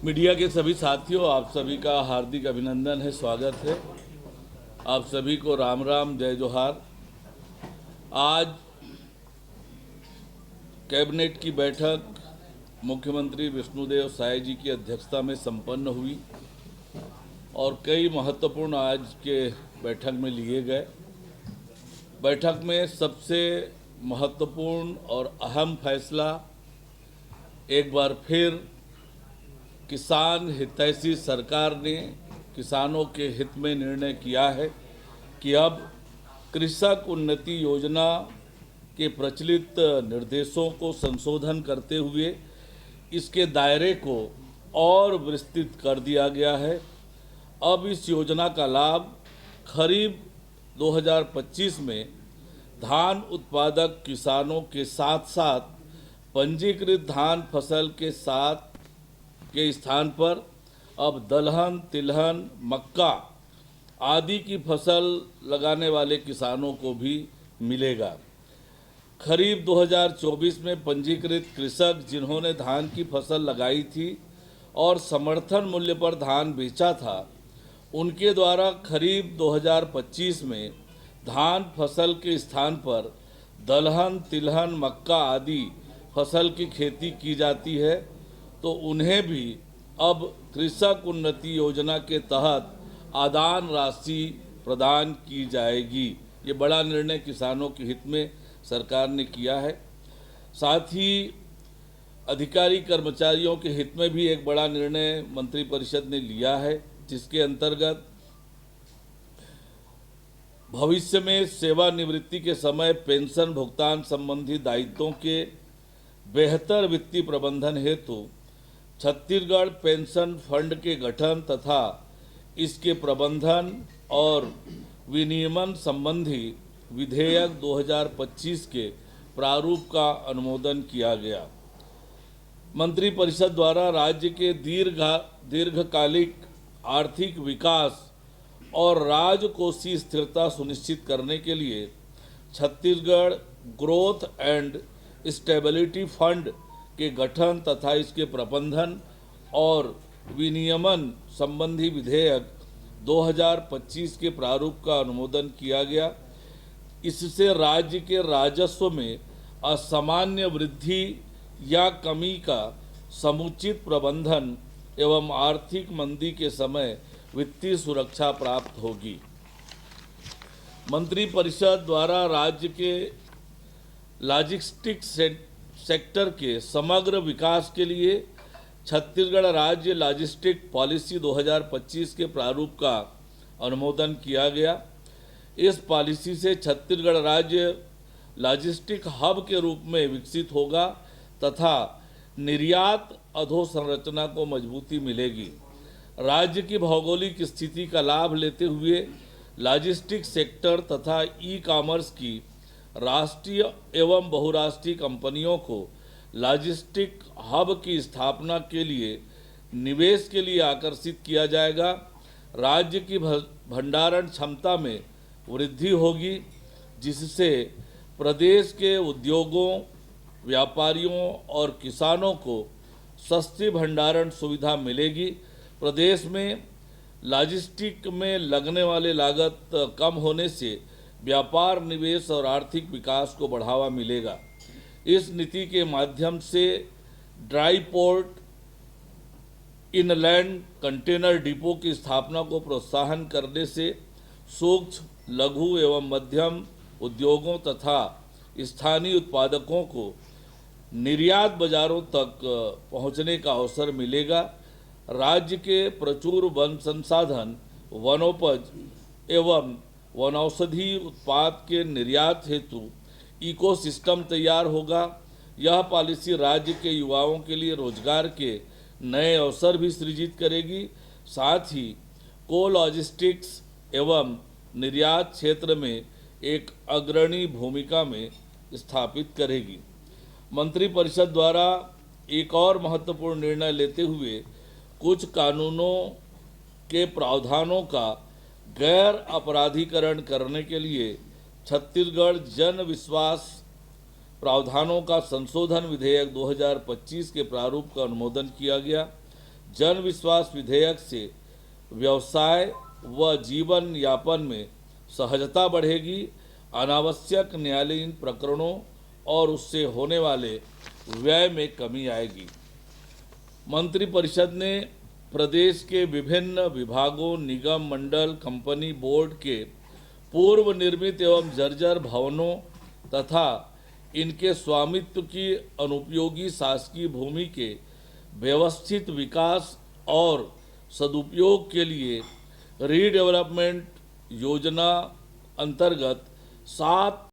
Media के सभी साथियों, आप सभी का हार्दिक अभिनंदन है, स्वागत है। आप सभी को राम राम, जय जोहार। आज कैबिनेट की बैठक मुख्यमंत्री विष्णुदेव साय जी की अध्यक्षता में संपन्न हुई और कई महत्वपूर्ण आज के बैठक में लिए गए। बैठक में सबसे महत्वपूर्ण और अहम फैसला एक बार फिर किसान हितैषी सरकार ने किसानों के हित में निर्णय किया है कि अब कृषक उन्नति योजना के प्रचलित निर्देशों को संशोधन करते हुए इसके दायरे को और विस्तृत कर दिया गया है। अब इस योजना का लाभ खरीफ 2025 में धान उत्पादक किसानों के साथ साथ पंजीकृत धान फसल के स्थान पर अब दलहन, तिलहन, मक्का आदि की फसल लगाने वाले किसानों को भी मिलेगा। खरीफ 2024 में पंजीकृत कृषक जिन्होंने धान की फसल लगाई थी और समर्थन मूल्य पर धान बेचा था, उनके द्वारा खरीफ 2025 में धान फसल के स्थान पर दलहन, तिलहन, मक्का आदि फसल की खेती की जाती है, तो उन्हें भी अब कृषक उन्नति योजना के तहत आदान राशि प्रदान की जाएगी। ये बड़ा निर्णय किसानों के हित में सरकार ने किया है। साथ ही अधिकारी कर्मचारियों के हित में भी एक बड़ा निर्णय मंत्रिपरिषद ने लिया है, जिसके अंतर्गत भविष्य में सेवानिवृत्ति के समय पेंशन भुगतान संबंधी दायित्वों के बेहतर वित्तीय प्रबंधन हेतु छत्तीसगढ़ पेंशन फंड के गठन तथा इसके प्रबंधन और विनियमन संबंधी विधेयक 2025 के प्रारूप का अनुमोदन किया गया। मंत्रिपरिषद द्वारा राज्य के दीर्घकालिक आर्थिक विकास और राजकोषीय स्थिरता सुनिश्चित करने के लिए Chhattisgarh growth and stability fund के गठन तथा इसके प्रबंधन और विनियमन संबंधी विधेयक 2025 के प्रारूप का अनुमोदन किया गया। इससे राज्य के राजस्व में असामान्य वृद्धि या कमी का समुचित प्रबंधन एवं आर्थिक मंदी के समय वित्तीय सुरक्षा प्राप्त होगी। मंत्रिपरिषद द्वारा राज्य के लॉजिस्टिक्स सेक्टर के समग्र विकास के लिए छत्तीसगढ़ राज्य लॉजिस्टिक पॉलिसी 2025 के प्रारूप का अनुमोदन किया गया। इस पॉलिसी से छत्तीसगढ़ राज्य लॉजिस्टिक हब के रूप में विकसित होगा तथा निर्यात अधोसंरचना को मजबूती मिलेगी। राज्य की भौगोलिक स्थिति का लाभ लेते हुए लॉजिस्टिक सेक्टर तथा ई कॉमर्स की राष्ट्रीय एवं बहुराष्ट्रीय कंपनियों को लॉजिस्टिक हब की स्थापना के लिए निवेश के लिए आकर्षित किया जाएगा। राज्य की भंडारण क्षमता में वृद्धि होगी, जिससे प्रदेश के उद्योगों, व्यापारियों और किसानों को सस्ती भंडारण सुविधा मिलेगी। प्रदेश में लॉजिस्टिक में लगने वाले लागत कम होने से व्यापार, निवेश और आर्थिक विकास को बढ़ावा मिलेगा। इस नीति के माध्यम से dry port, inland container depot की स्थापना को प्रोत्साहन करने से सूक्ष्म, लघु एवं मध्यम उद्योगों तथा स्थानीय उत्पादकों को निर्यात बाजारों तक पहुंचने का अवसर मिलेगा। राज्य के प्रचुर वन संसाधन, वनोपज एवं वनौषधि उत्पाद के निर्यात हेतु इकोसिस्टम तैयार होगा। यह पॉलिसी राज्य के युवाओं के लिए रोजगार के नए अवसर भी सृजित करेगी, साथ ही को लॉजिस्टिक्स एवं निर्यात क्षेत्र में एक अग्रणी भूमिका में स्थापित करेगी। मंत्रिपरिषद द्वारा एक और महत्वपूर्ण निर्णय लेते हुए कुछ कानूनों के प्रावधानों का गैर अपराधीकरण करने के लिए छत्तीसगढ़ जन विश्वास प्रावधानों का संशोधन विधेयक 2025 के प्रारूप का अनुमोदन किया गया। जन विश्वास विधेयक से व्यवसाय व जीवन यापन में सहजता बढ़ेगी, अनावश्यक न्यायालयीन प्रकरणों और उससे होने वाले व्यय में कमी आएगी। मंत्रिपरिषद ने प्रदेश के विभिन्न विभागों, निगम, मंडल, कंपनी, बोर्ड के पूर्व निर्मित एवं जर्जर भवनों तथा इनके स्वामित्व की अनुपयोगी शासकीय भूमि के व्यवस्थित विकास और सदुपयोग के लिए रीडेवलपमेंट योजना अंतर्गत 7